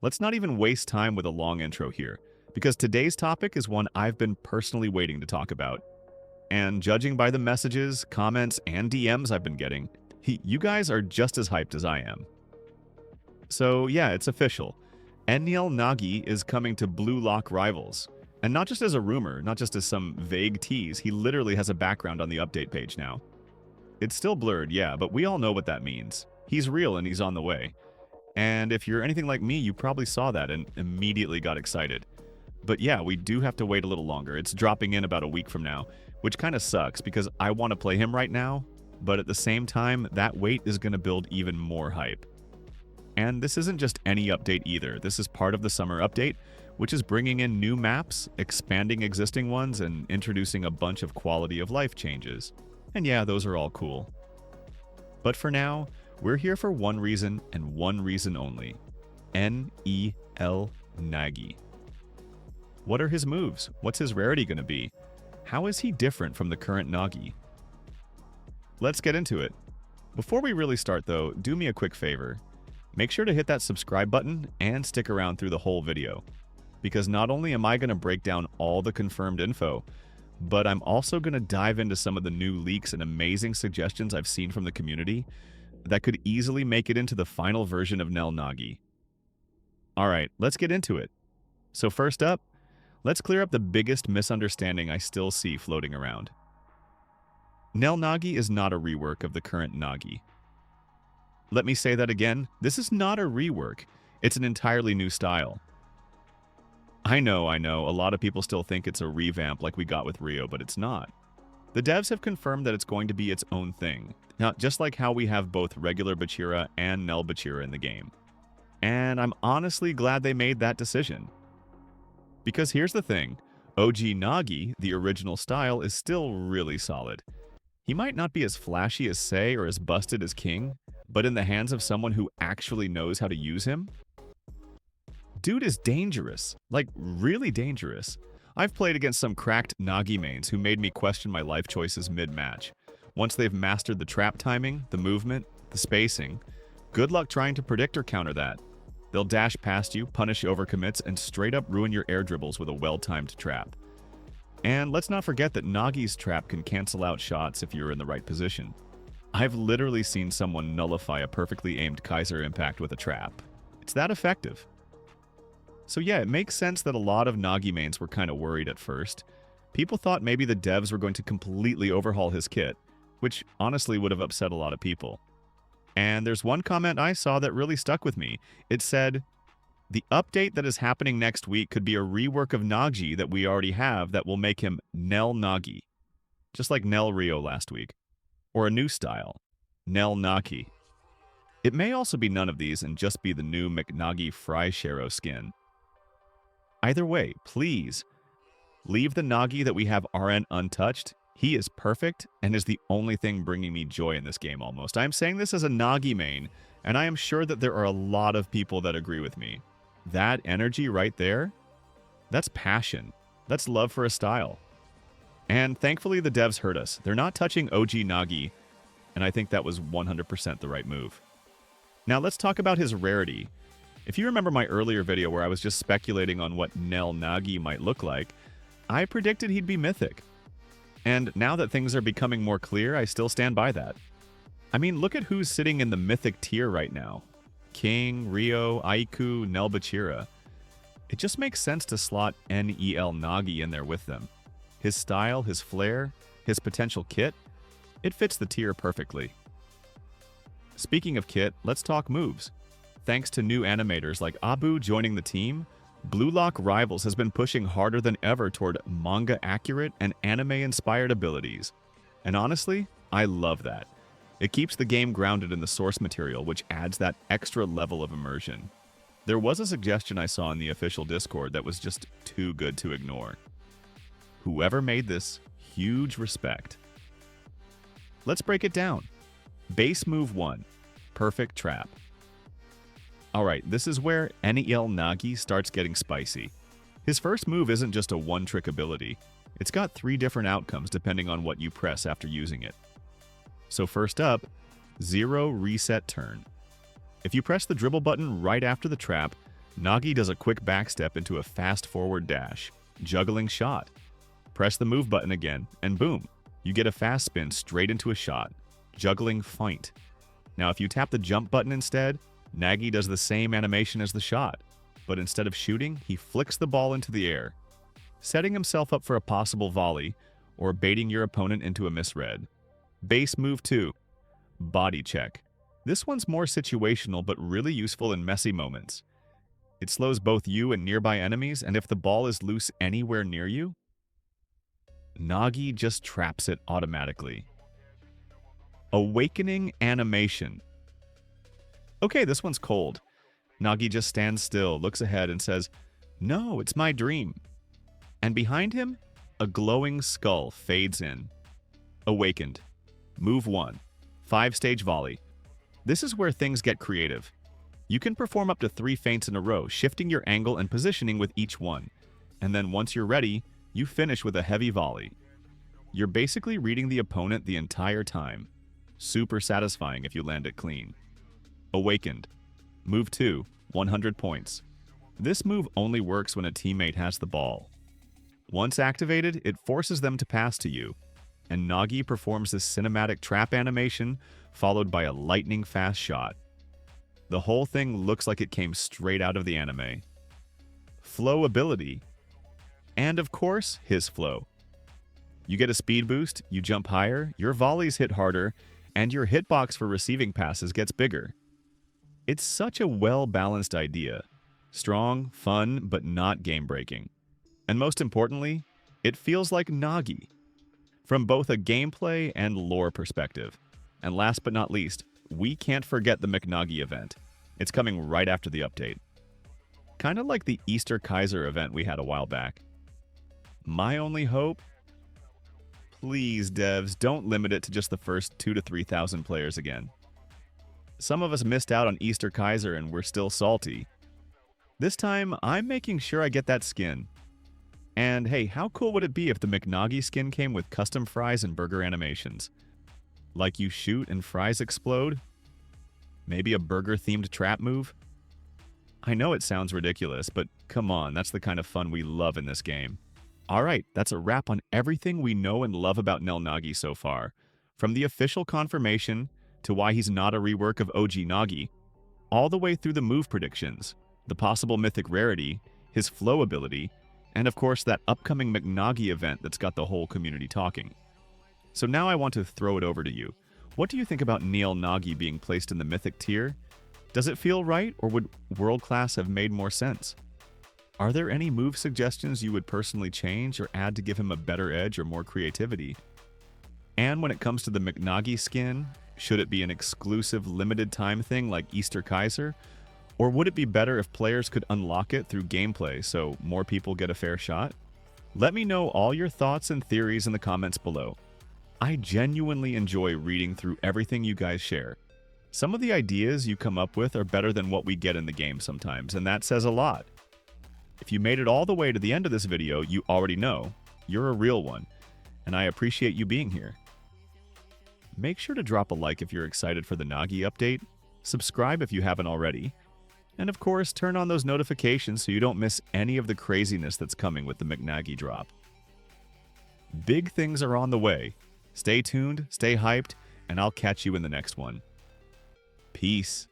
let's not even waste time with a long intro here, because today's topic is one I've been personally waiting to talk about. And judging by the messages, comments, and DMs I've been getting, you guys are just as hyped as I am. So yeah, it's official. NEL Nagi is coming to Blue Lock Rivals. And not just as a rumor, not just as some vague tease, he literally has a background on the update page now. It's still blurred, yeah, but we all know what that means. He's real and he's on the way. And if you're anything like me, you probably saw that and immediately got excited. But yeah, we do have to wait a little longer. It's dropping in about a week from now, which kind of sucks because I want to play him right now, but at the same time, that wait is going to build even more hype. And this isn't just any update either. This is part of the summer update, which is bringing in new maps, expanding existing ones, and introducing a bunch of quality of life changes. And yeah, those are all cool. But for now, we're here for one reason and one reason only. NEL Nagi. What are his moves? What's his rarity going to be? How is he different from the current Nagi? Let's get into it. Before we really start though, do me a quick favor. Make sure to hit that subscribe button and stick around through the whole video. Because not only am I going to break down all the confirmed info, but I'm also going to dive into some of the new leaks and amazing suggestions I've seen from the community that could easily make it into the final version of NEL Nagi. Alright, let's get into it. So first up, let's clear up the biggest misunderstanding I still see floating around. NEL Nagi is not a rework of the current Nagi. Let me say that again, this is not a rework, it's an entirely new style. I know, a lot of people still think it's a revamp like we got with Rio, but it's not. The devs have confirmed that it's going to be its own thing, now, just like how we have both regular Bachira and NEL Bachira in the game. And I'm honestly glad they made that decision. Because here's the thing, OG Nagi, the original style, is still really solid. He might not be as flashy as Sei or as busted as King, but in the hands of someone who actually knows how to use him, dude is dangerous, like really dangerous. I've played against some cracked Nagi mains who made me question my life choices mid-match. Once they've mastered the trap timing, the movement, the spacing, good luck trying to predict or counter that. They'll dash past you, punish overcommits, and straight up ruin your air dribbles with a well-timed trap. And let's not forget that Nagi's trap can cancel out shots if you're in the right position. I've literally seen someone nullify a perfectly aimed Kaiser impact with a trap. It's that effective. So yeah, it makes sense that a lot of Nagi mains were kind of worried at first. People thought maybe the devs were going to completely overhaul his kit, which honestly would have upset a lot of people. And there's one comment I saw that really stuck with me. It said, "The update that is happening next week could be a rework of Nagi that we already have that will make him NEL Nagi." Just like NEL Rio last week. Or a new style, NEL Nagi. It may also be none of these and just be the new McNagi Fry Shero skin. Either way, please, leave the Nagi that we have RN untouched. He is perfect and is the only thing bringing me joy in this game almost. I am saying this as a Nagi main, and I am sure that there are a lot of people that agree with me. That energy right there, that's passion. That's love for a style. And thankfully the devs heard us. They're not touching OG Nagi, and I think that was 100% the right move. Now let's talk about his rarity. If you remember my earlier video where I was just speculating on what NEL Nagi might look like, I predicted he'd be mythic. And now that things are becoming more clear, I still stand by that. I mean, look at who's sitting in the mythic tier right now. King, Rio, Aiku, NEL Bachira. It just makes sense to slot NEL Nagi in there with them. His style, his flair, his potential kit, it fits the tier perfectly. Speaking of kit, let's talk moves. Thanks to new animators like Abu joining the team, Blue Lock Rivals has been pushing harder than ever toward manga-accurate and anime-inspired abilities. And honestly, I love that. It keeps the game grounded in the source material, which adds that extra level of immersion. There was a suggestion I saw in the official Discord that was just too good to ignore. Whoever made this, huge respect. Let's break it down. Base move 1, perfect trap. Alright, this is where NEL Nagi starts getting spicy. His first move isn't just a one-trick ability. It's got 3 different outcomes depending on what you press after using it. So first up, 0 reset turn. If you press the dribble button right after the trap, Nagi does a quick backstep into a fast forward dash, juggling shot. Press the move button again, and boom, you get a fast spin straight into a shot, juggling feint. Now if you tap the jump button instead, Nagi does the same animation as the shot, but instead of shooting, he flicks the ball into the air, setting himself up for a possible volley or baiting your opponent into a misread. Base move 2, body check. This one's more situational but really useful in messy moments. It slows both you and nearby enemies, and if the ball is loose anywhere near you, Nagi just traps it automatically. Awakening animation. Okay, this one's cold. Nagi just stands still, looks ahead, and says, "No, it's my dream." And behind him, a glowing skull fades in. Awakened. Move 1. 5-stage volley. This is where things get creative. You can perform up to 3 feints in a row, shifting your angle and positioning with each one. And then once you're ready, you finish with a heavy volley. You're basically reading the opponent the entire time. Super satisfying if you land it clean. Awakened. Move 2, 100 points. This move only works when a teammate has the ball. Once activated, it forces them to pass to you, and Nagi performs this cinematic trap animation followed by a lightning-fast shot. The whole thing looks like it came straight out of the anime. Flow ability. And of course, his flow. You get a speed boost, you jump higher, your volleys hit harder, and your hitbox for receiving passes gets bigger. It's such a well-balanced idea. Strong, fun, but not game-breaking. And most importantly, it feels like Nagi, from both a gameplay and lore perspective. And last but not least, we can't forget the McNagi event. It's coming right after the update. Kind of like the Easter Kaiser event we had a while back. My only hope? Please, devs, don't limit it to just the first 2,000 to 3,000 players again. Some of us missed out on Easter Kaiser and we're still salty. This time, I'm making sure I get that skin. And hey, how cool would it be if the McNagi skin came with custom fries and burger animations? Like you shoot and fries explode? Maybe a burger-themed trap move? I know it sounds ridiculous, but come on, that's the kind of fun we love in this game. Alright, that's a wrap on everything we know and love about NEL Nagi so far. From the official confirmation, to why he's not a rework of OG Nagi, all the way through the move predictions, the possible mythic rarity, his flow ability, and of course that upcoming McNagi event that's got the whole community talking. So now I want to throw it over to you. What do you think about NEL Nagi being placed in the mythic tier? Does it feel right, or would world class have made more sense? Are there any move suggestions you would personally change or add to give him a better edge or more creativity? And when it comes to the McNagi skin, should it be an exclusive limited time thing like Easter Kaiser? Or would it be better if players could unlock it through gameplay so more people get a fair shot? Let me know all your thoughts and theories in the comments below. I genuinely enjoy reading through everything you guys share. Some of the ideas you come up with are better than what we get in the game sometimes, and that says a lot. If you made it all the way to the end of this video, you already know you're a real one, and I appreciate you being here. Make sure to drop a like if you're excited for the Nagi update, subscribe if you haven't already, and of course turn on those notifications so you don't miss any of the craziness that's coming with the McNagi drop. Big things are on the way. Stay tuned, stay hyped, and I'll catch you in the next one. Peace.